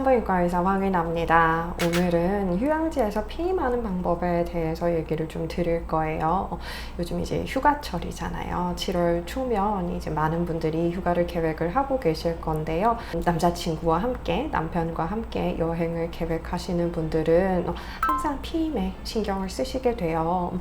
성형외과 의사 황은아입니다. 오늘은 휴양지에서 피임하는 방법에 대해서 얘기를 좀 드릴 거예요. 요즘 이제 휴가철이잖아요. 7월 초면 이제 많은 분들이 휴가를 계획을 하고 계실 건데요. 남자친구와 함께, 남편과 함께 여행을 계획하시는 분들은 항상 피임에 신경을 쓰시게 돼요.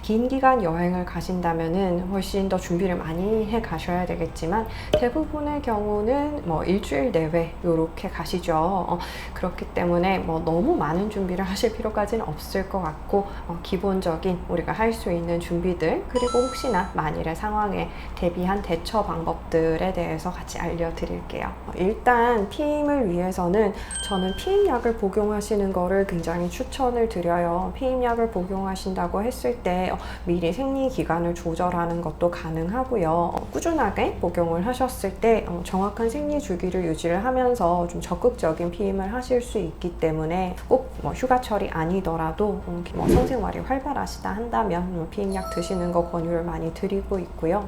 긴 기간 여행을 가신다면은 훨씬 더 준비를 많이 해 가셔야 되겠지만 대부분의 경우는 뭐 일주일 내외 이렇게 가시죠. 그렇기 때문에 뭐 너무 많은 준비를 하실 필요까지는 없을 것 같고 기본적인 우리가 할 수 있는 준비들, 그리고 혹시나 만일의 상황에 대비한 대처 방법들에 대해서 같이 알려드릴게요. 일단 피임을 위해서는 저는 피임약을 복용하시는 거를 굉장히 추천을 드려요. 피임약을 복용하신다고 했을 때 미리 생리 기간을 조절하는 것도 가능하고요. 꾸준하게 복용을 하셨을 때 정확한 생리 주기를 유지를 하면서 좀 적극적인 피임을 하실 수 있기 때문에 꼭 뭐 휴가철이 아니더라도 뭐 성생활이 활발하시다 한다면 피임약 드시는 거 권유를 많이 드리고 있고요.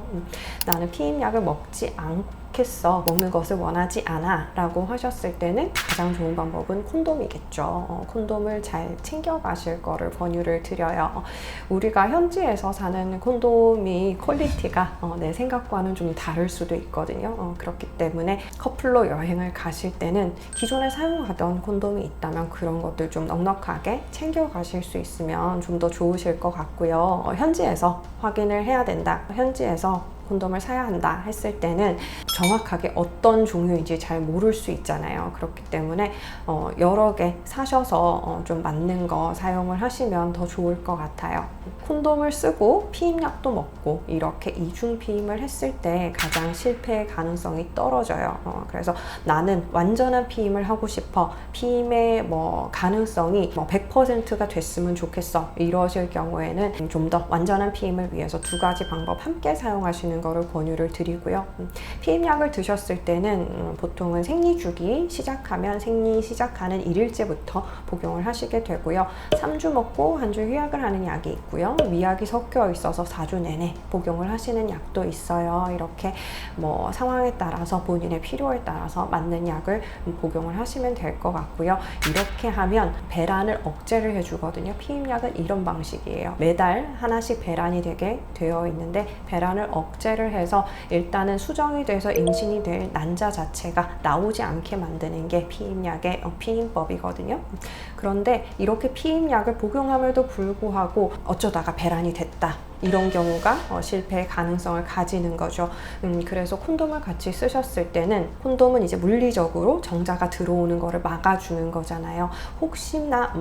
나는 피임약을 먹지 않겠어, 먹는 것을 원하지 않아 라고 하셨을 때는 가장 좋은 방법은 콘돔이겠죠. 콘돔을 잘 챙겨 가실 거를 권유를 드려요. 우리가 현지에서 사는 콘돔이 퀄리티가 내 생각과는 좀 다를 수도 있거든요. 그렇기 때문에 커플로 여행을 가실 때는 기존에 사용하던 콘돔이 있다면 그런 것들 좀 넉넉하게 챙겨 가실 수 있으면 좀 더 좋으실 것 같고요. 현지에서 확인을 해야 된다, 현지에서 콘돔을 사야 한다 했을 때는 정확하게 어떤 종류인지 잘 모를 수 있잖아요. 그렇기 때문에 여러 개 사셔서 좀 맞는 거 사용을 하시면 더 좋을 것 같아요. 콘돔을 쓰고 피임약도 먹고 이렇게 이중 피임을 했을 때 가장 실패의 가능성이 떨어져요. 그래서 나는 완전한 피임을 하고 싶어, 피임의 뭐 가능성이 100%가 됐으면 좋겠어, 이러실 경우에는 좀 더 완전한 피임을 위해서 두 가지 방법 함께 사용하시는 거를 권유를 드리고요. 피임약을 드셨을 때는 보통은 생리주기 시작하면 생리 시작하는 1일째부터 복용을 하시게 되고요. 3주 먹고 한 주 휴약을 하는 약이 있고요. 위약이 섞여 있어서 4주 내내 복용을 하시는 약도 있어요. 이렇게 뭐 상황에 따라서 본인의 필요에 따라서 맞는 약을 복용을 하시면 될 것 같고요. 이렇게 하면 배란을 억제를 해주거든요. 피임약은 이런 방식이에요. 매달 하나씩 배란이 되게 되어 있는데 배란을 억제를 해서 일단은 수정이 돼서 임신이 될 난자 자체가 나오지 않게 만드는 게 피임약의 피임법이거든요. 그런데 이렇게 피임약을 복용함에도 불구하고 어쩌다가 배란이 됐다, 이런 경우가 실패의 가능성을 가지는 거죠. 그래서 콘돔을 같이 쓰셨을 때는 콘돔은 이제 물리적으로 정자가 들어오는 거를 막아주는 거잖아요. 혹시나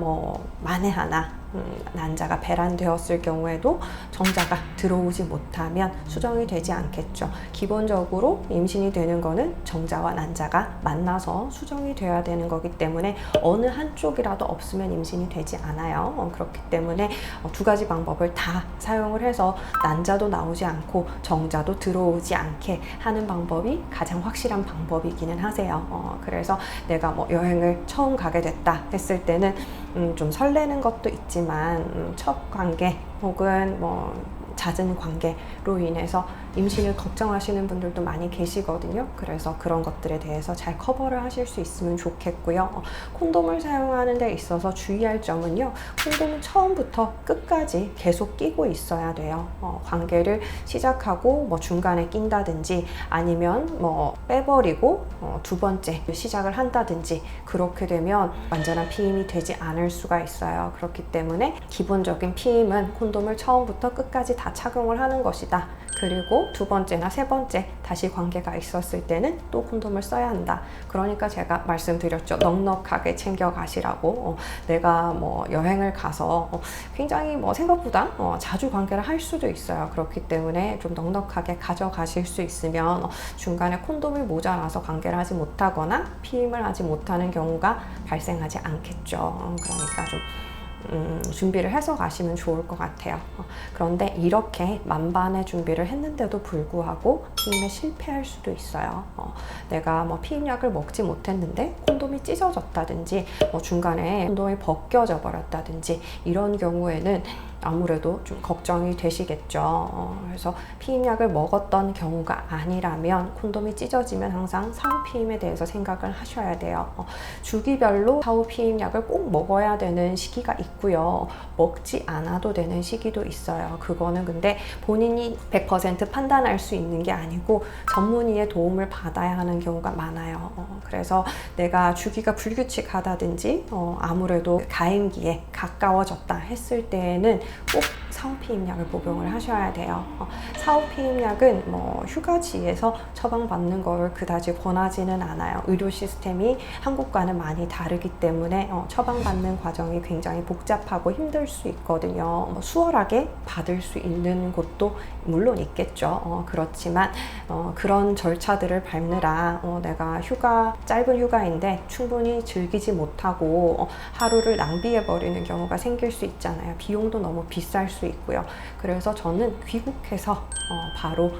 만에 하나 난자가 배란되었을 경우에도 정자가 들어오지 못하면 수정이 되지 않겠죠. 기본적으로 임신이 되는 거는 정자와 난자가 만나서 수정이 돼야 되는 거기 때문에 어느 한쪽이라도 없으면 임신이 되지 않아요. 그렇기 때문에 두 가지 방법을 다 사용을 해서 난자도 나오지 않고 정자도 들어오지 않게 하는 방법이 가장 확실한 방법이기는 하세요. 그래서 내가 뭐 여행을 처음 가게 됐다 했을 때는 좀 설레는 것도 있지만 첫 관계 혹은 잦은 관계로 인해서 임신을 걱정하시는 분들도 많이 계시거든요. 그래서 그런 것들에 대해서 잘 커버를 하실 수 있으면 좋겠고요. 콘돔을 사용하는 데 있어서 주의할 점은요, 콘돔은 처음부터 끝까지 계속 끼고 있어야 돼요. 관계를 시작하고 중간에 낀다든지 아니면 빼버리고 두 번째 시작을 한다든지 그렇게 되면 완전한 피임이 되지 않을 수가 있어요. 그렇기 때문에 기본적인 피임은 콘돔을 처음부터 끝까지 다 착용을 하는 것이다. 그리고 두 번째나 세 번째 다시 관계가 있었을 때는 또 콘돔을 써야 한다. 그러니까 제가 말씀드렸죠. 넉넉하게 챙겨 가시라고. 내가 여행을 가서 굉장히 생각보다 자주 관계를 할 수도 있어요. 그렇기 때문에 좀 넉넉하게 가져가실 수 있으면 중간에 콘돔이 모자라서 관계를 하지 못하거나 피임을 하지 못하는 경우가 발생하지 않겠죠. 그러니까 좀 준비를 해서 가시면 좋을 것 같아요. 그런데 이렇게 만반의 준비를 했는데도 불구하고 피임에 실패할 수도 있어요. 내가 피임약을 먹지 못했는데 콘돔이 찢어졌다든지 중간에 콘돔이 벗겨져 버렸다든지 이런 경우에는 아무래도 좀 걱정이 되시겠죠. 그래서 피임약을 먹었던 경우가 아니라면 콘돔이 찢어지면 항상 사후 피임에 대해서 생각을 하셔야 돼요. 주기별로 사후 피임약을 꼭 먹어야 되는 시기가 있고요. 먹지 않아도 되는 시기도 있어요. 그거는 근데 본인이 100% 판단할 수 있는 게 아니고 전문의의 도움을 받아야 하는 경우가 많아요. 그래서 내가 주기가 불규칙하다든지 아무래도 가임기에 가까워졌다 했을 때에는 꼭 사후 피임약을 복용을 하셔야 돼요. 사후 피임약은 휴가지에서 처방받는 걸 그다지 권하지는 않아요. 의료 시스템이 한국과는 많이 다르기 때문에 처방받는 과정이 굉장히 복잡하고 힘들 수 있거든요. 수월하게 받을 수 있는 곳도 물론 있겠죠. 그렇지만 그런 절차들을 밟느라 내가 짧은 휴가인데 충분히 즐기지 못하고 하루를 낭비해 버리는 경우가 생길 수 있잖아요. 비용도 너무 비쌀 수 있고요. 그래서 저는 귀국해서 바로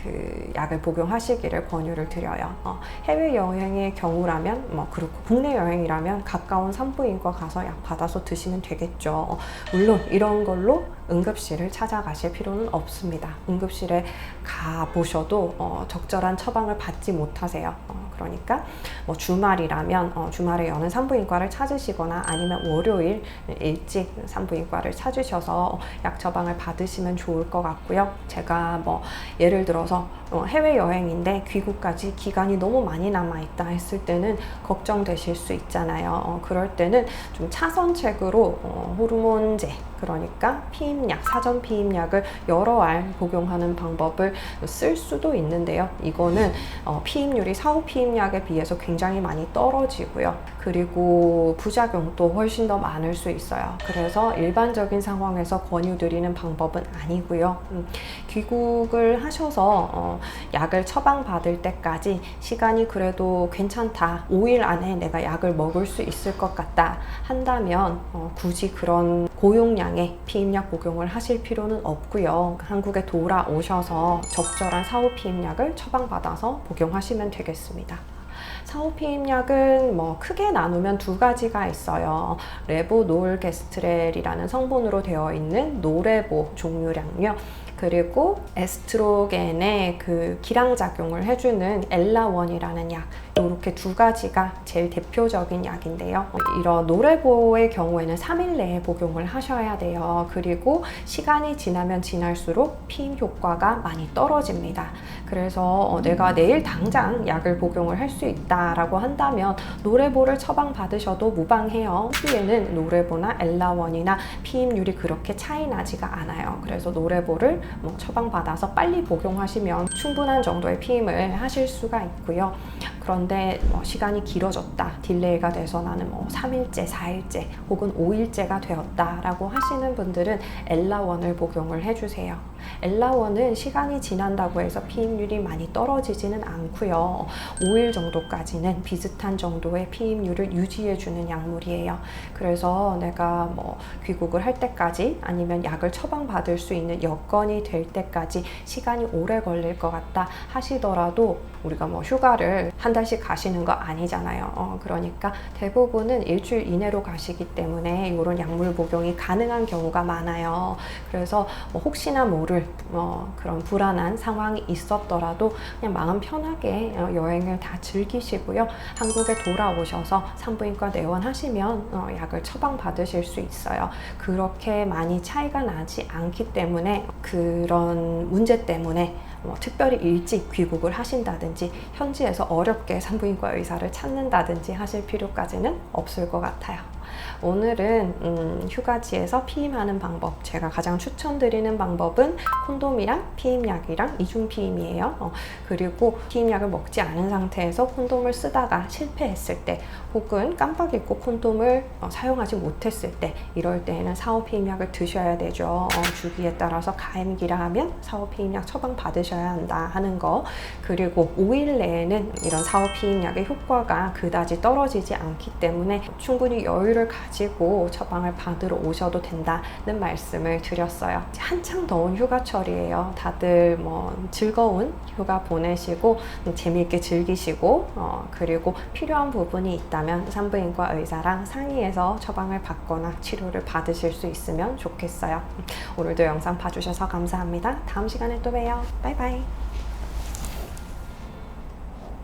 그 약을 복용하시기를 권유를 드려요. 해외여행의 경우라면 그렇고 국내 여행이라면 가까운 산부인과 가서 약 받아서 드시면 되겠죠. 물론 이런 걸로 응급실을 찾아가실 필요는 없습니다. 응급실에 가보셔도 적절한 처방을 받지 못하세요. 그러니까 주말이라면 주말에 여는 산부인과를 찾으시거나 아니면 월요일 일찍 산부인과를 찾으셔서 약 처방을 받으시면 좋을 것 같고요. 제가 예를 들어서 해외여행인데 귀국까지 기간이 너무 많이 남아있다 했을 때는 걱정되실 수 있잖아요. 그럴 때는 좀 차선책으로 호르몬제, 그러니까 피임약, 사전 피임약을 여러 알 복용하는 방법을 쓸 수도 있는데요. 이거는 피임률이 사후 피임약에 비해서 굉장히 많이 떨어지고요. 그리고 부작용도 훨씬 더 많을 수 있어요. 그래서 일반적인 상황에서 권유드리는 방법은 아니고요. 귀국을 하셔서 약을 처방받을 때까지 시간이 그래도 괜찮다, 5일 안에 내가 약을 먹을 수 있을 것 같다 한다면 굳이 그런 고용량의 피임약 복용을 하실 필요는 없고요. 한국에 돌아오셔서 적절한 사후 피임약을 처방받아서 복용하시면 되겠습니다. 사후 피임약은 크게 나누면 두 가지가 있어요. 레보노르게스트렐이라는 성분으로 되어 있는 노레보 종류량요. 그리고 에스트로겐의 그 기량작용을 해주는 엘라원이라는 약, 이렇게 두 가지가 제일 대표적인 약인데요. 이런 노레보의 경우에는 3일 내에 복용을 하셔야 돼요. 그리고 시간이 지나면 지날수록 피임 효과가 많이 떨어집니다. 그래서 내가 내일 당장 약을 복용을 할 수 있다라고 한다면 노레보를 처방받으셔도 무방해요. 후기에는 노레보나 엘라원이나 피임률이 그렇게 차이 나지가 않아요. 그래서 노레보를 처방받아서 빨리 복용하시면 충분한 정도의 피임을 하실 수가 있고요. 그런데 시간이 길어졌다, 딜레이가 돼서 나는 3일째, 4일째 혹은 5일째가 되었다라고 하시는 분들은 엘라원을 복용을 해주세요. 엘라원은 시간이 지난다고 해서 피임률이 많이 떨어지지는 않고요. 5일 정도까지는 비슷한 정도의 피임률을 유지해주는 약물이에요. 그래서 내가 귀국을 할 때까지 아니면 약을 처방받을 수 있는 여건이 될 때까지 시간이 오래 걸릴 것 같다 하시더라도 우리가 휴가를 한 달씩 가시는 거 아니잖아요. 그러니까 대부분은 일주일 이내로 가시기 때문에 이런 약물 복용이 가능한 경우가 많아요. 그래서 혹시나 모를 그런 불안한 상황이 있었더라도 그냥 마음 편하게 여행을 다 즐기시고요. 한국에 돌아오셔서 산부인과 내원하시면 약을 처방받으실 수 있어요. 그렇게 많이 차이가 나지 않기 때문에 그런 문제 때문에 특별히 일찍 귀국을 하신다든지 현지에서 어렵게 산부인과 의사를 찾는다든지 하실 필요까지는 없을 것 같아요. 오늘은 휴가지에서 피임하는 방법, 제가 가장 추천드리는 방법은 콘돔이랑 피임약이랑 이중 피임이에요. 그리고 피임약을 먹지 않은 상태에서 콘돔을 쓰다가 실패했을 때 혹은 깜빡 잊고 콘돔을 사용하지 못했을 때, 이럴 때에는 사후 피임약을 드셔야 되죠. 주기에 따라서 가임기라 하면 사후 피임약 처방 받으셔야 한다 하는 거. 그리고 5일 내에는 이런 사후 피임약의 효과가 그다지 떨어지지 않기 때문에 충분히 여유를 치료를 가지고 처방을 받으러 오셔도 된다는 말씀을 드렸어요. 한창 더운 휴가철이에요. 다들 뭐 즐거운 휴가 보내시고 재미있게 즐기시고 그리고 필요한 부분이 있다면 산부인과 의사랑 상의해서 처방을 받거나 치료를 받으실 수 있으면 좋겠어요. 오늘도 영상 봐주셔서 감사합니다. 다음 시간에 또 봬요. 바이바이.